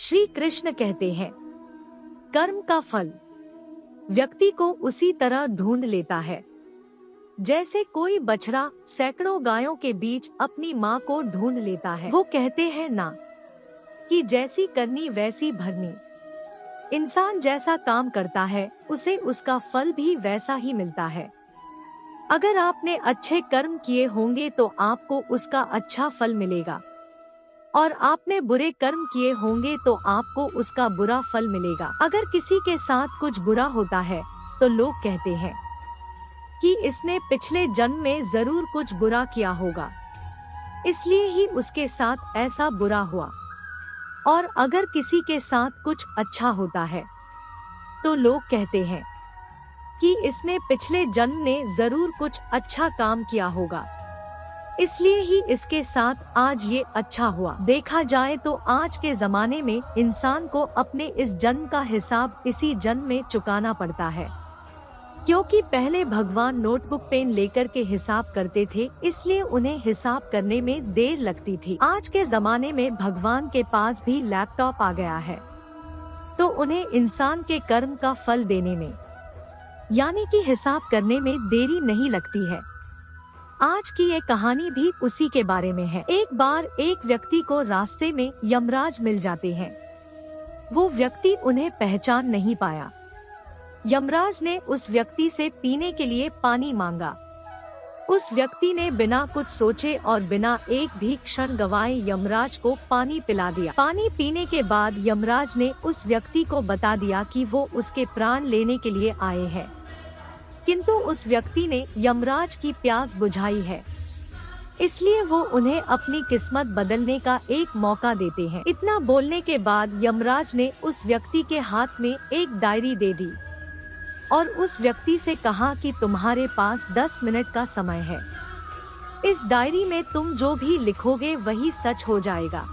श्री कृष्ण कहते हैं, कर्म का फल व्यक्ति को उसी तरह ढूंढ लेता है जैसे कोई बछड़ा सैकड़ों गायों के बीच अपनी माँ को ढूंढ लेता है। वो कहते हैं ना कि जैसी करनी वैसी भरनी। इंसान जैसा काम करता है उसे उसका फल भी वैसा ही मिलता है। अगर आपने अच्छे कर्म किए होंगे तो आपको उसका अच्छा फल मिलेगा, और आपने बुरे कर्म किए होंगे तो आपको उसका बुरा फल मिलेगा। अगर किसी के साथ कुछ बुरा होता है तो लोग कहते हैं कि इसने पिछले जन्म में जरूर कुछ बुरा किया होगा, इसलिए ही उसके साथ ऐसा बुरा हुआ। और अगर किसी के साथ कुछ अच्छा होता है तो लोग कहते हैं कि इसने पिछले जन्म में जरूर कुछ अच्छा काम किया होगा, इसलिए ही इसके साथ आज ये अच्छा हुआ। देखा जाए तो आज के जमाने में इंसान को अपने इस जन्म का हिसाब इसी जन्म में चुकाना पड़ता है, क्योंकि पहले भगवान नोटबुक पेन लेकर के हिसाब करते थे, इसलिए उन्हें हिसाब करने में देर लगती थी। आज के जमाने में भगवान के पास भी लैपटॉप आ गया है, तो उन्हें इंसान के कर्म का फल देने में यानी कि हिसाब करने में देरी नहीं लगती है। आज की ये कहानी भी उसी के बारे में है। एक बार एक व्यक्ति को रास्ते में यमराज मिल जाते हैं। वो व्यक्ति उन्हें पहचान नहीं पाया। यमराज ने उस व्यक्ति से पीने के लिए पानी मांगा। उस व्यक्ति ने बिना कुछ सोचे और बिना एक भी क्षण गवाए यमराज को पानी पिला दिया। पानी पीने के बाद यमराज ने उस व्यक्ति को बता दिया कि वो उसके प्राण लेने के लिए आए हैं, किंतु उस व्यक्ति ने यमराज की प्यास बुझाई है, इसलिए वो उन्हें अपनी किस्मत बदलने का एक मौका देते हैं। इतना बोलने के बाद यमराज ने उस व्यक्ति के हाथ में एक डायरी दे दी और उस व्यक्ति से कहा कि तुम्हारे पास 10 मिनट का समय है। इस डायरी में तुम जो भी लिखोगे वही सच हो जाएगा,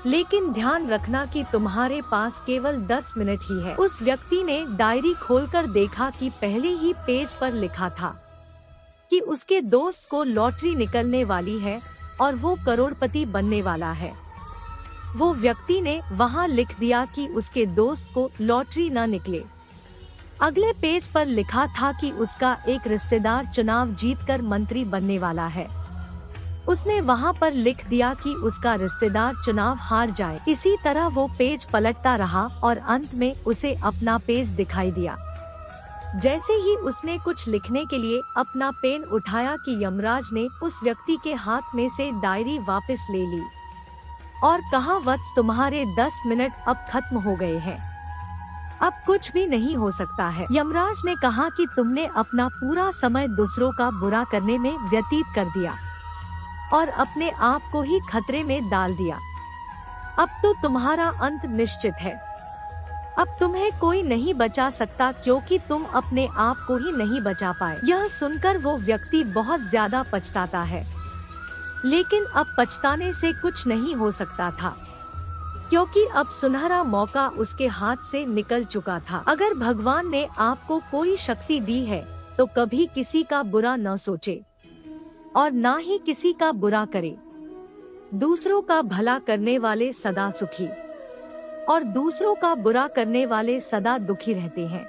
लेकिन ध्यान रखना कि तुम्हारे पास केवल 10 मिनट ही है। उस व्यक्ति ने डायरी खोलकर देखा कि पहले ही पेज पर लिखा था कि उसके दोस्त को लॉटरी निकलने वाली है और वो करोड़पति बनने वाला है। वो व्यक्ति ने वहां लिख दिया कि उसके दोस्त को लॉटरी न निकले। अगले पेज पर लिखा था कि उसका एक रिश्तेदार चुनाव जीतकर मंत्री बनने वाला है। उसने वहां पर लिख दिया कि उसका रिश्तेदार चुनाव हार जाए। इसी तरह वो पेज पलटता रहा और अंत में उसे अपना पेज दिखाई दिया। जैसे ही उसने कुछ लिखने के लिए अपना पेन उठाया कि यमराज ने उस व्यक्ति के हाथ में से डायरी वापस ले ली और कहा, वत्स तुम्हारे 10 मिनट अब खत्म हो गए हैं, अब कुछ भी नहीं हो सकता है। यमराज ने कहा कि तुमने अपना पूरा समय दूसरों का बुरा करने में व्यतीत कर दिया और अपने आप को ही खतरे में डाल दिया। अब तो तुम्हारा अंत निश्चित है। अब तुम्हें कोई नहीं बचा सकता, क्योंकि तुम अपने आप को ही नहीं बचा पाए। यह सुनकर वो व्यक्ति बहुत ज्यादा पछताता है, लेकिन अब पछताने से कुछ नहीं हो सकता था, क्योंकि अब सुनहरा मौका उसके हाथ से निकल चुका था। अगर भगवान ने आपको कोई शक्ति दी है तो कभी किसी का बुरा न सोचे और ना ही किसी का बुरा करे। दूसरों का भला करने वाले सदा सुखी और दूसरों का बुरा करने वाले सदा दुखी रहते हैं।